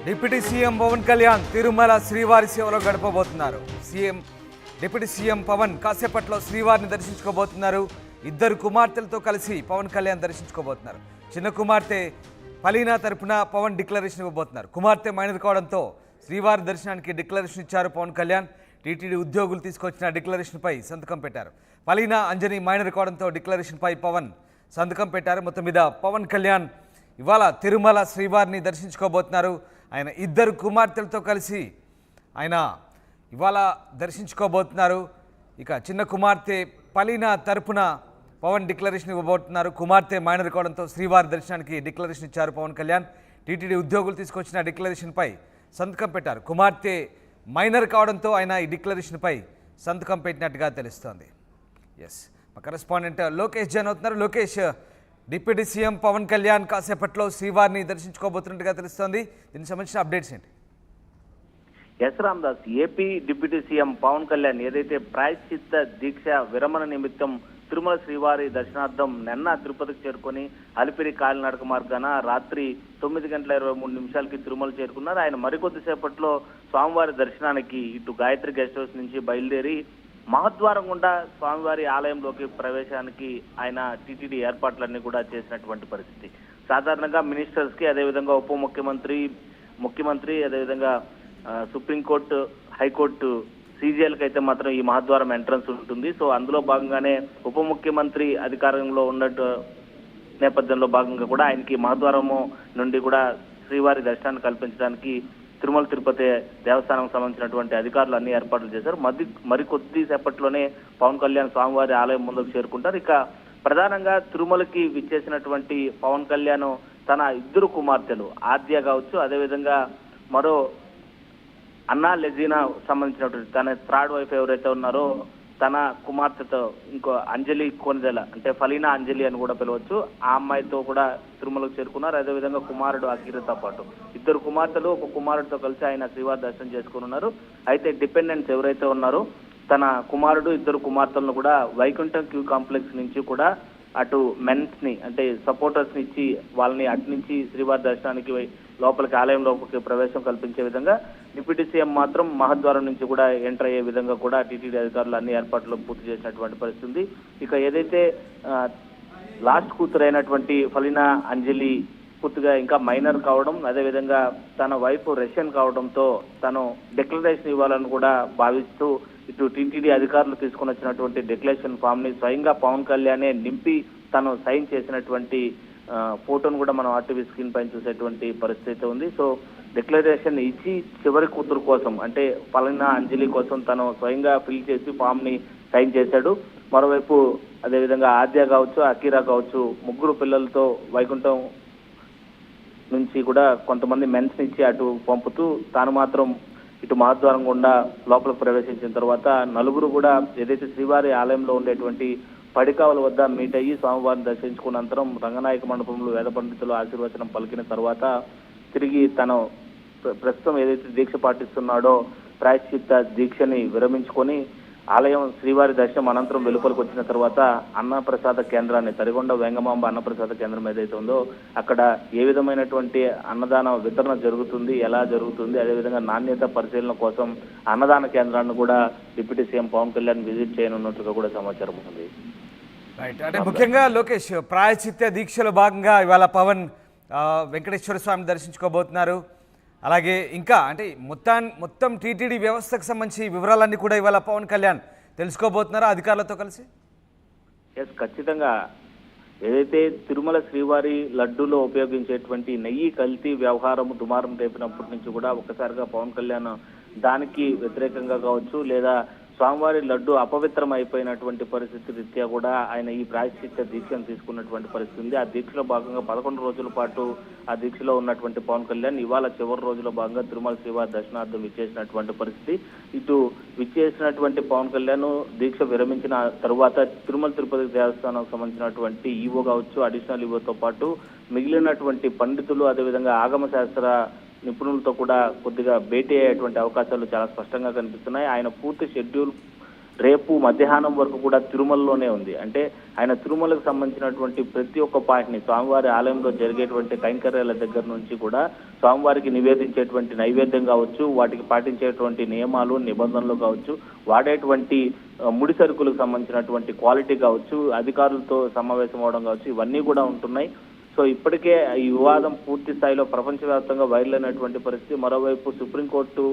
Deputy CM Pawan Kalyan Tirumala శ్రీవారి సేవలో గడపబోతున్నారు. Deputy CM Pawan కాసేపట్లో శ్రీవారిని దర్శించుకోబోతున్నారు. ఇద్దరు కుమార్తెలతో కలిసి పవన్ కళ్యాణ్ దర్శించుకోబోతున్నారు. చిన్న కుమార్తె ఫలీనా తరపున పవన్ డిక్లరేషన్ ఇవ్వబోతున్నారు. కుమార్తె మైనర్ కావడంతో శ్రీవారి దర్శనానికి డిక్లరేషన్ ఇచ్చారు పవన్ కళ్యాణ్. టీటీడీ ఉద్యోగులు తీసుకొచ్చిన డిక్లరేషన్పై సంతకం పెట్టారు. ఫలీనా అంజని మైనర్ కావడంతో డిక్లరేషన్పై పవన్ సంతకం పెట్టారు. మొత్తం మీద పవన్ కళ్యాణ్ ఇవాళ తిరుమల శ్రీవారిని దర్శించుకోబోతున్నారు. ఆయన ఇద్దరు కుమార్తెలతో కలిసి ఆయన ఇవాళ దర్శించుకోబోతున్నారు. ఇక చిన్న కుమార్తె ఫలీనా తరపున పవన్ డిక్లరేషన్ ఇవ్వబోతున్నారు. కుమార్తె మైనర్ కావడంతో శ్రీవారి దర్శనానికి డిక్లరేషన్ ఇచ్చారు పవన్ కళ్యాణ్. టీటీడీ ఉద్యోగులు తీసుకొచ్చిన డిక్లరేషన్పై సంతకం పెట్టారు. కుమార్తె మైనర్ కావడంతో ఆయన ఈ డిక్లరేషన్పై సంతకం పెట్టినట్టుగా తెలుస్తోంది. ఎస్, మా కరెస్పాండెంట్ లోకేష్ జాయిన్ అవుతున్నారు. లోకేష్, డిప్యూటీ సీఎం పవన్ కళ్యాణ్ కాసేపట్లో శ్రీవారిని దర్శించుకోబోతున్నట్టుగా తెలుస్తోంది. దీనికి సంబంధించిన అప్డేట్స్ ఏంటి? S Ramdas, AP deputy CM Pawan Kalyan ఏదైతే ప్రాయశ్చిత్త దీక్ష విరమణ నిమిత్తం తిరుమల శ్రీవారి దర్శనార్థం నిన్న తిరుపతికి చేరుకొని అలిపిరి కాలినడక మార్గాన రాత్రి 9:23 తిరుమల చేరుకున్నారు. ఆయన మరికొద్ది సేపట్లో స్వామివారి దర్శనానికి ఇటు గాయత్రి గెస్ట్ హౌస్ నుంచి బయలుదేరి మహద్వారం గుండా స్వామివారి ఆలయంలోకి ప్రవేశానికి ఆయన టీటీడీ ఏర్పాట్లన్నీ కూడా చేసినటువంటి పరిస్థితి. సాధారణంగా మినిస్టర్స్ కి, అదేవిధంగా ఉప ముఖ్యమంత్రి అదేవిధంగా సుప్రీంకోర్టు, హైకోర్టు, సీజీఎల్కి అయితే మాత్రం ఈ మహద్వారం ఎంట్రన్స్ ఉంటుంది. సో అందులో భాగంగానే ఉప ముఖ్యమంత్రి అధికారంలో ఉన్నట్టు నేపథ్యంలో భాగంగా కూడా ఆయనకి మహద్వారము నుండి కూడా శ్రీవారి దర్శనాన్ని కల్పించడానికి తిరుమల తిరుపతి దేవస్థానం సంబంధించినటువంటి అధికారులు అన్ని ఏర్పాట్లు చేశారు. మరికొద్ది సేపట్లోనే పవన్ కళ్యాణ్ స్వామివారి ఆలయం ముందుకు చేరుకుంటారు. ఇక ప్రధానంగా తిరుమలకి విచ్చేసినటువంటి పవన్ కళ్యాణ్ తన ఇద్దరు కుమార్తెలు ఆద్య కావచ్చు, అదేవిధంగా మరో అన్నా లెజీనా సంబంధించినటువంటి తన థర్డ్ వైఫ్ ఎవరైతే ఉన్నారో తన కుమార్తెతో ఇంకో అంజలి కోనెదెల, అంటే ఫలీనా అంజలి అని కూడా పిలవచ్చు, ఆ అమ్మాయితో కూడా తిరుమలకు చేరుకున్నారు. అదేవిధంగా కుమారుడు అఖిలతో పాటు ఇద్దరు కుమార్తెలు, ఒక కుమారుడితో కలిసి ఆయన శ్రీవారి దర్శనం చేసుకుని ఉన్నారు. అయితే డిపెండెంట్స్ ఎవరైతే ఉన్నారో తన కుమారుడు, ఇద్దరు కుమార్తెలను కూడా వైకుంఠం క్యూ కాంప్లెక్స్ నుంచి కూడా అటు మెన్స్ ని, అంటే సపోర్టర్స్ ని ఇచ్చి వాళ్ళని అటు నుంచి శ్రీవారి దర్శనానికి లోపలికి, ఆలయం లోపలికి ప్రవేశం కల్పించే విధంగా డిప్యూటీ సీఎం మాత్రం మహద్వారం నుంచి కూడా ఎంటర్ అయ్యే విధంగా కూడా టీటీడీ అధికారులు అన్ని ఏర్పాట్లు పూర్తి చేసినటువంటి పరిస్థితి. ఇక ఏదైతే లాస్ట్ కూతురు అయినటువంటి ఫలీనా అంజలి పూర్తిగా ఇంకా మైనర్ కావడం, అదేవిధంగా తన వైఫ్ రష్యన్ కావడంతో తను డిక్లరేషన్ ఇవ్వాలని కూడా భావిస్తూ ఇటు టీటీడీ అధికారులు తీసుకుని వచ్చినటువంటి డిక్లరేషన్ ఫామ్ ని స్వయంగా పవన్ కళ్యాణే నింపి తను సైన్ చేసినటువంటి ఫోటోను కూడా మనం ఆర్టీవీ స్క్రీన్ పైన చూసేటువంటి పరిస్థితి ఉంది. సో డిక్లరేషన్ ఇచ్చి చివరి కూతురు కోసం, అంటే ఫలీనా అంజలి కోసం తను స్వయంగా ఫిల్ చేసి ఫామ్ ని సైన్ చేశాడు. మరోవైపు అదేవిధంగా ఆద్య కావచ్చు, అకీరా కావచ్చు, ముగ్గురు పిల్లలతో వైకుంఠం నుంచి కూడా కొంతమంది మెన్స్ ఇచ్చి అటు పంపుతూ తాను మాత్రం ఇటు మహద్వారం గుండా లోపలికి ప్రవేశించిన తర్వాత నలుగురు కూడా ఏదైతే శ్రీవారి ఆలయంలో ఉండేటువంటి పడికావల వద్ద మీట్ అయ్యి స్వామివారిని దర్శించుకున్న అనంతరం రంగనాయక మండపంలో వేద పండితులు ఆశీర్వచనం పలికిన తర్వాత తిరిగి తను ప్రస్తుతం ఏదైతే దీక్ష పాటిస్తున్నాడో ప్రాయశ్చిత్త దీక్షని విరమించుకొని ఆలయం శ్రీవారి దర్శనం అనంతరం వెలుపలికి వచ్చిన తర్వాత అన్నప్రసాద కేంద్రాన్ని, తరిగొండ వేంగమాంబ అన్నప్రసాద కేంద్రం ఏదైతే ఉందో అక్కడ ఏ విధమైనటువంటి అన్నదాన వితరణ జరుగుతుంది, ఎలా జరుగుతుంది, అదేవిధంగా నాణ్యత పరిశీలన కోసం అన్నదాన కేంద్రాన్ని కూడా deputy CM Pawan Kalyan visit చేయనున్నట్లుగా కూడా సమాచారం ఉంది. రైట్, అంటే ముఖ్యంగా లోకేష్, ప్రాయశ్చిత్త దీక్షలో భాగంగా ఇవాళ పవన్ వెంకటేశ్వర స్వామిని దర్శించుకోబోతున్నారు. అలాగే ఇంకా అంటే మొత్తం టీటీడీ వ్యవస్థకు సంబంధించి వివరాలన్నీ కూడా ఇవాళ పవన్ కళ్యాణ్ తెలుసుకోబోతున్నారా అధికారులతో కలిసి? ఎస్, ఖచ్చితంగా. ఏదైతే తిరుమల శ్రీవారి లడ్డూలో ఉపయోగించేటువంటి నెయ్యి కల్తీ వ్యవహారం దుమారం రేపినప్పటి నుంచి కూడా ఒక్కసారిగా పవన్ కళ్యాణ్ దానికి వ్యతిరేకంగా కావచ్చు, లేదా స్వామివారి లడ్డు అపవిత్రం అయిపోయినటువంటి పరిస్థితి రీత్యా కూడా ఆయన ఈ ప్రాయశ్చిత్త దీక్షను తీసుకున్నటువంటి పరిస్థితి ఉంది. ఆ దీక్షలో భాగంగా 11 రోజుల పాటు ఆ దీక్షలో ఉన్నటువంటి పవన్ కళ్యాణ్ ఇవాళ చివరి రోజులో భాగంగా తిరుమల శ్రీవారి దర్శనార్థం విచ్చేసినటువంటి పరిస్థితి. ఇటు విచ్చేసినటువంటి పవన్ కళ్యాణ్ దీక్ష విరమించిన తరువాత తిరుమల తిరుపతి దేవస్థానం సంబంధించినటువంటి ఈవో కావచ్చు, అడిషనల్ ఈవోతో పాటు మిగిలినటువంటి పండితులు, అదేవిధంగా ఆగమ శాస్త్ర నిపుణులతో కూడా కొద్దిగా భేటీ అయ్యేటువంటి అవకాశాలు చాలా స్పష్టంగా కనిపిస్తున్నాయి. ఆయన పూర్తి షెడ్యూల్ రేపు మధ్యాహ్నం వరకు కూడా తిరుమలలోనే ఉంది. అంటే ఆయన తిరుమలకు సంబంధించినటువంటి ప్రతి ఒక్క పాయింట్ని స్వామివారి ఆలయంలో జరిగేటువంటి కైంకర్యాల దగ్గర నుంచి కూడా స్వామివారికి నివేదించేటువంటి నైవేద్యం కావచ్చు, వాటికి పాటించేటువంటి నియమాలు నిబంధనలు కావచ్చు, వాడేటువంటి ముడి సరుకులకు సంబంధించినటువంటి క్వాలిటీ కావచ్చు, అధికారులతో సమావేశం అవడం కావచ్చు, ఇవన్నీ కూడా ఉంటున్నాయి. సో ఇప్పటికే ఈ వివాదం పూర్తి స్థాయిలో ప్రపంచవ్యాప్తంగా వైరల్ అయినటువంటి పరిస్థితి. మరోవైపు సుప్రీంకోర్టు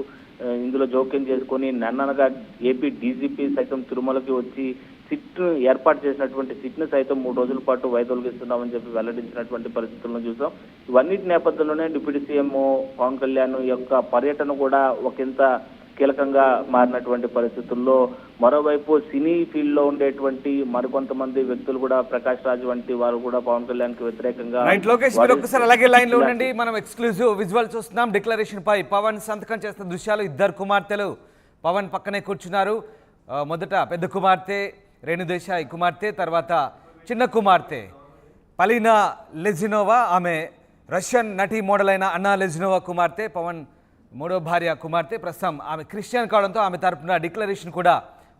ఇందులో జోక్యం చేసుకొని నిన్ననగా ఏపీ డీజీపీ సైతం తిరుమలకి వచ్చి సిట్ ఏర్పాటు చేసినటువంటి సిట్ను సైతం 3 రోజుల పాటు వైదొలిగిస్తున్నామని చెప్పి వెల్లడించినటువంటి పరిస్థితులను చూసాం. ఇవన్నిటి నేపథ్యంలోనే డిప్యూటీ సీఎం పవన్ కళ్యాణ్ యొక్క పర్యటన కూడా ఒకంత కీలకంగా మారినటువంటి పరిస్థితుల్లో మరోవైపు సినీ ఫీల్డ్ లో ఉండేటువంటి మరికొంతమంది వ్యక్తులు కూడా ప్రకాష్ రాజ్ వంటి వారు కూడా పవన్ కళ్యాణ్ కి వ్యతిరేకంగా లోకేష్ మీరు ఒకసారి అలాగే లైన్ లో ఉండండి. మనం ఎక్స్క్లూజివ్ విజువల్ చూస్తున్నాం. డిక్లరేషన్ పై పవన్ సంతకం చేస్తున్న దృశ్యాలు. 2 కుమార్తెలు పవన్ పక్కనే కూర్చున్నారు. మొదట పెద్ద కుమార్తె రేణుదేశాయ్ కుమార్తె, తర్వాత చిన్న కుమార్తె పలీనా లెజినోవా. ఆమె రష్యన్ నటి మోడల్ అయిన అన్నా లెజినోవా కుమార్తె, పవన్ 3వ భార్య కుమార్తె. ప్రస్తుతం ఆమె క్రిస్టియన్ కావడంతో ఆమె తరపున డిక్లరేషన్ కూడా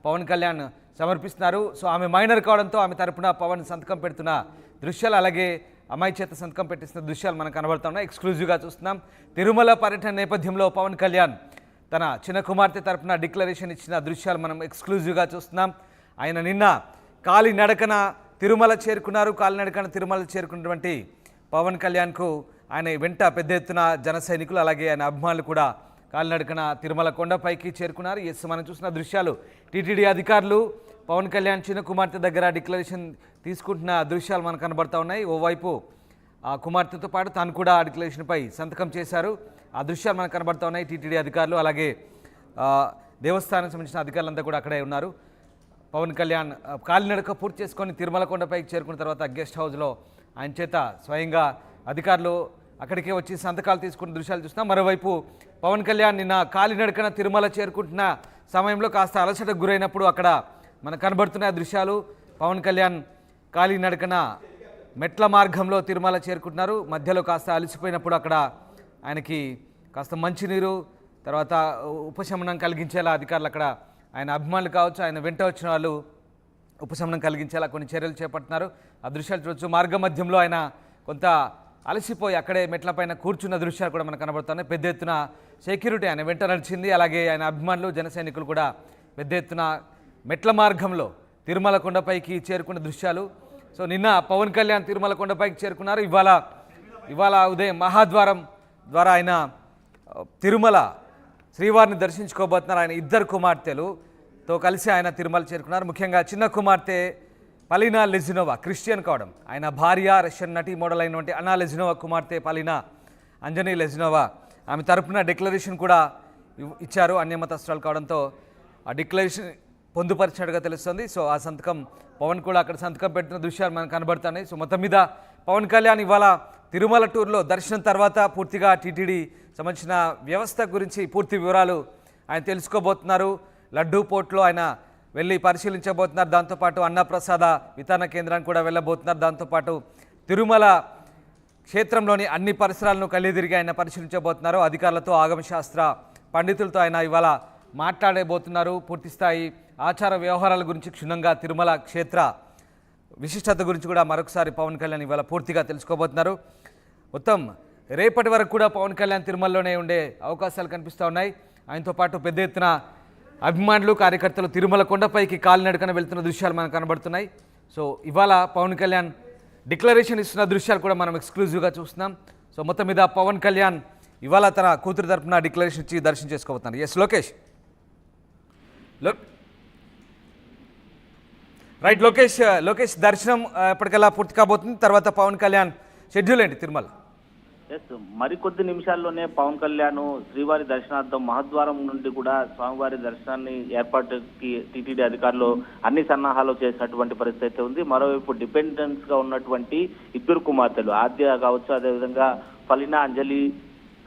పవన్ కళ్యాణ్ సమర్పిస్తున్నారు. సో ఆమె మైనర్ కావడంతో ఆమె తరపున పవన్ సంతకం పెడుతున్న దృశ్యాలు, అలాగే అమ్మాయి చేత సంతకం పెట్టిస్తున్న దృశ్యాలు మనకు కనబడుతున్నాయి. ఎక్స్క్లూజివ్గా చూస్తున్నాం. తిరుమల పర్యటన నేపథ్యంలో పవన్ కళ్యాణ్ తన చిన్న కుమార్తె తరపున డిక్లరేషన్ ఇచ్చిన దృశ్యాలు మనం ఎక్స్క్లూజివ్గా చూస్తున్నాం. ఆయన నిన్న కాలినడకన తిరుమల చేరుకున్నారు. కాలినడకన తిరుమల చేరుకున్నటువంటి పవన్ కళ్యాణ్కు ఆయన వెంట పెద్ద ఎత్తున జన సైనికులు అలాగే ఆయన అభిమానులు కూడా కాలినడకన తిరుమల కొండపైకి చేరుకున్నారు. ఎస్, మనం చూసిన దృశ్యాలు టీటీడీ అధికారులు పవన్ కళ్యాణ్ చిన్న కుమార్తె దగ్గర డిక్లరేషన్ తీసుకుంటున్న దృశ్యాలు మనకు కనబడతా ఉన్నాయి. ఓవైపు ఆ కుమార్తెతో పాటు తాను కూడా ఆ డిక్లరేషన్పై సంతకం చేశారు. ఆ దృశ్యాలు మనకు కనబడతా ఉన్నాయి. టీటీడీ అధికారులు అలాగే దేవస్థానం సంబంధించిన అధికారులంతా కూడా అక్కడే ఉన్నారు. పవన్ కళ్యాణ్ కాలినడక పూర్తి చేసుకొని తిరుమల కొండపైకి చేరుకున్న తర్వాత గెస్ట్ హౌస్లో ఆయన చేత స్వయంగా అధికారులు అక్కడికే వచ్చి సంతకాలు తీసుకున్న దృశ్యాలు చూస్తున్నాం. మరోవైపు పవన్ కళ్యాణ్ నిన్న కాలినడకన తిరుమల చేరుకుంటున్న సమయంలో కాస్త అలసటకు గురైనప్పుడు అక్కడ మనకు కనబడుతున్న దృశ్యాలు. పవన్ కళ్యాణ్ కాలినడకన మెట్ల మార్గంలో తిరుమల చేరుకుంటున్నారు. మధ్యలో కాస్త అలసిపోయినప్పుడు అక్కడ ఆయనకి కాస్త మంచినీరు, తర్వాత ఉపశమనం కలిగించేలా అధికారులు అక్కడ ఆయన అభిమానులు కావచ్చు, ఆయన వెంట వచ్చిన వాళ్ళు ఉపశమనం కలిగించేలా కొన్ని చర్యలు చేపడుతున్నారు. ఆ దృశ్యాలు చూడొచ్చు. మార్గ మధ్యంలో ఆయన కొంత అలసిపోయి అక్కడే మెట్లపైన కూర్చున్న దృశ్యాలు కూడా మనకు కనబడుతున్నాయి. పెద్ద ఎత్తున సెక్యూరిటీ ఆయన వెంట నడిచింది. అలాగే ఆయన అభిమానులు జన సైనికులు కూడా పెద్ద ఎత్తున మెట్ల మార్గంలో తిరుమల కొండపైకి చేరుకున్న దృశ్యాలు. సో నిన్న పవన్ కళ్యాణ్ తిరుమల కొండపైకి చేరుకున్నారు. ఇవాళ ఉదయం మహాద్వారం ద్వారా ఆయన తిరుమల శ్రీవారిని దర్శించుకోబోతున్నారు. ఆయన 2 కుమార్తెలుతో కలిసి ఆయన తిరుమల చేరుకున్నారు. ముఖ్యంగా చిన్న కుమార్తె పలీనా లెజినోవా క్రిస్టియన్ కావడం, ఆయన భార్య రష్యన్ నటి మోడల్ అయినటువంటి అన్నా లెజినోవా కుమార్తె పలీనా అంజనీ లెజినోవా ఆమె తరపున డిక్లరేషన్ కూడా ఇచ్చారు. అన్యమతస్థురాలు కావడంతో ఆ డిక్లరేషన్ పొందుపరిచినట్టుగా తెలుస్తుంది. సో ఆ సంతకం పవన్ కూడా అక్కడ సంతకం పెట్టిన దృశ్యాలు మనకు కనబడుతున్నాయి. సో మొత్తం మీద పవన్ కళ్యాణ్ ఇవాళ తిరుమల టూర్లో దర్శనం తర్వాత పూర్తిగా టీటీడీ సంబంధించిన వ్యవస్థ గురించి పూర్తి వివరాలు ఆయన తెలుసుకోబోతున్నారు. లడ్డూ పోర్ట్లో ఆయన వెళ్ళి పరిశీలించబోతున్నారు. దాంతోపాటు అన్నప్రసాద వితరణ కేంద్రానికి కూడా వెళ్ళబోతున్నారు. దాంతోపాటు తిరుమల క్షేత్రంలోని అన్ని పరిసరాలను కలిదిరిగి ఆయన పరిశీలించబోతున్నారు. అధికారులతో ఆగమశాస్త్ర పండితులతో ఆయన ఇవాళ మాట్లాడబోతున్నారు. పూర్తిస్థాయి ఆచార వ్యవహారాల గురించి క్షుణ్ణంగా తిరుమల క్షేత్ర విశిష్టత గురించి కూడా మరొకసారి పవన్ కళ్యాణ్ ఇవాళ పూర్తిగా తెలుసుకోబోతున్నారు. మొత్తం రేపటి వరకు కూడా పవన్ కళ్యాణ్ తిరుమలలోనే ఉండే అవకాశాలు కనిపిస్తూ ఉన్నాయి. ఆయనతో పాటు పెద్ద ఎత్తున అభిమానులు కార్యకర్తలు తిరుమల కొండపైకి కాలినడకన వెళ్తున్న దృశ్యాలు మనకు కనబడుతున్నాయి. సో ఇవాళ పవన్ కళ్యాణ్ డిక్లరేషన్ ఇస్తున్న దృశ్యాలు కూడా మనం ఎక్స్క్లూజివ్గా చూస్తున్నాం. సో మొత్తం మీద పవన్ కళ్యాణ్ ఇవాళ తన కూతురు తరపున డిక్లరేషన్ ఇచ్చి దర్శనం చేసుకోబోతున్నారు. ఎస్ లోకేష్. రైట్ లోకేష్ దర్శనం ఎప్పటికల్లా పూర్తి కాబోతుంది. తర్వాత పవన్ కళ్యాణ్ షెడ్యూల్ ఏంటి తిరుమల? ఎస్, మరికొద్ది నిమిషాల్లోనే పవన్ కళ్యాణ్ శ్రీవారి దర్శనార్థం మహద్వారం నుండి కూడా స్వామివారి దర్శనాన్ని ఏర్పాటుకి టీటీడీ అధికారులు అన్ని సన్నాహాలు చేసినటువంటి పరిస్థితి ఉంది. మరోవైపు డిపెండెన్స్ గా ఉన్నటువంటి 2 కుమార్తెలు ఆద్య కావచ్చు, అదేవిధంగా పలీనా అంజలి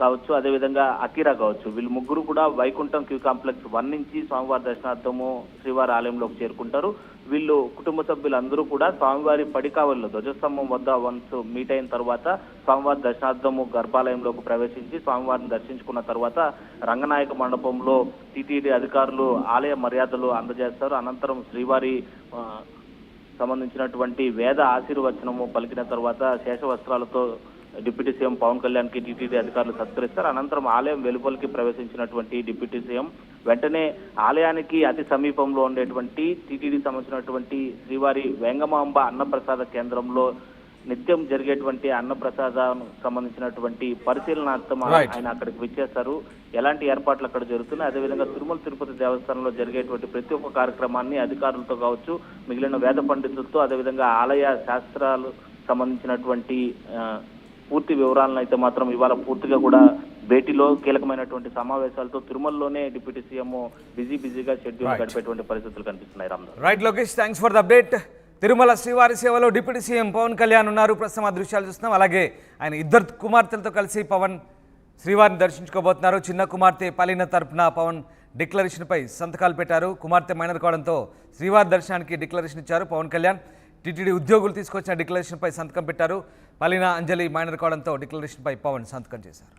కావచ్చు, అదేవిధంగా అకీరా కావచ్చు, వీళ్ళు ముగ్గురు కూడా వైకుంఠం క్యూ కాంప్లెక్స్ 1 నుంచి స్వామివారి దర్శనార్థము శ్రీవారి ఆలయంలోకి చేరుకుంటారు. వీళ్ళు కుటుంబ సభ్యులందరూ కూడా స్వామివారి పడికావల్లో ధ్వజస్తంభం వద్ద వన్స్ మీట్ అయిన తర్వాత స్వామివారి దర్శనార్థము గర్భాలయంలోకి ప్రవేశించి స్వామివారిని దర్శించుకున్న తర్వాత రంగనాయక మండపంలో టీటీడీ అధికారులు ఆలయ మర్యాదలు అందజేస్తారు. అనంతరం శ్రీవారి సంబంధించినటువంటి వేద ఆశీర్వచనము పలికిన తర్వాత శేషవస్త్రాలతో డిప్యూటీ సీఎం పవన్ కళ్యాణ్ కి టీటీడీ అధికారులు సత్కరిస్తారు. అనంతరం ఆలయం వెలుపలికి ప్రవేశించినటువంటి డిప్యూటీ సీఎం వెంటనే ఆలయానికి అతి సమీపంలో ఉండేటువంటి టీటీడీ సంబంధించినటువంటి శ్రీవారి వేంగమాంబ అన్నప్రసాద కేంద్రంలో నిత్యం జరిగేటువంటి అన్నప్రసాదం సంబంధించినటువంటి పరిశీలనార్థం ఆయన అక్కడికి విచ్చేస్తారు. ఎలాంటి ఏర్పాట్లు అక్కడ జరుగుతున్నాయి, అదేవిధంగా తిరుమల తిరుపతి దేవస్థానంలో జరిగేటువంటి ప్రతి ఒక్క కార్యక్రమాన్ని అధికారులతో కావచ్చు, మిగిలిన వేద పండితులతో, అదేవిధంగా ఆలయ శాస్త్రాలు సంబంధించినటువంటి పూర్తి వివరాలను అయితే మాత్రం ఇవాళ పూర్తిగా కూడా భేటీలో కీలకమైనటువంటి సమావేశాలతో తిరుమలలోనే డిప్యూటీ సీఎం బిజీగా షెడ్యూల్ గడిపేటువంటి పరిస్థితులు కనిపిస్తున్నాయి. Ram right Lokesh, thanks for the update. Tirumala శ్రీవారి సేవలో డిప్యూటీ సీఎం పవన్ కళ్యాణ్ ఉన్నారు. ప్రస్తుతం ఆ దృశ్యాలు చూస్తున్నాం. అలాగే ఆయన ఇద్దరు కుమార్తెలతో కలిసి పవన్ శ్రీవారిని దర్శించుకోబోతున్నారు. చిన్న కుమార్తె పలిన తరపున పవన్ డిక్లరేషన్పై సంతకాలు పెట్టారు. కుమార్తె మైనర్ కావడంతో శ్రీవారి దర్శనానికి డిక్లరేషన్ ఇచ్చారు పవన్ కళ్యాణ్. టీటీడీ ఉద్యోగులు తీసుకొచ్చిన డిక్లరేషన్పై సంతకం పెట్టారు. పలిన అంజలి మైనర్ కావడంతో డిక్లరేషన్పై పవన్ సంతకం చేశారు.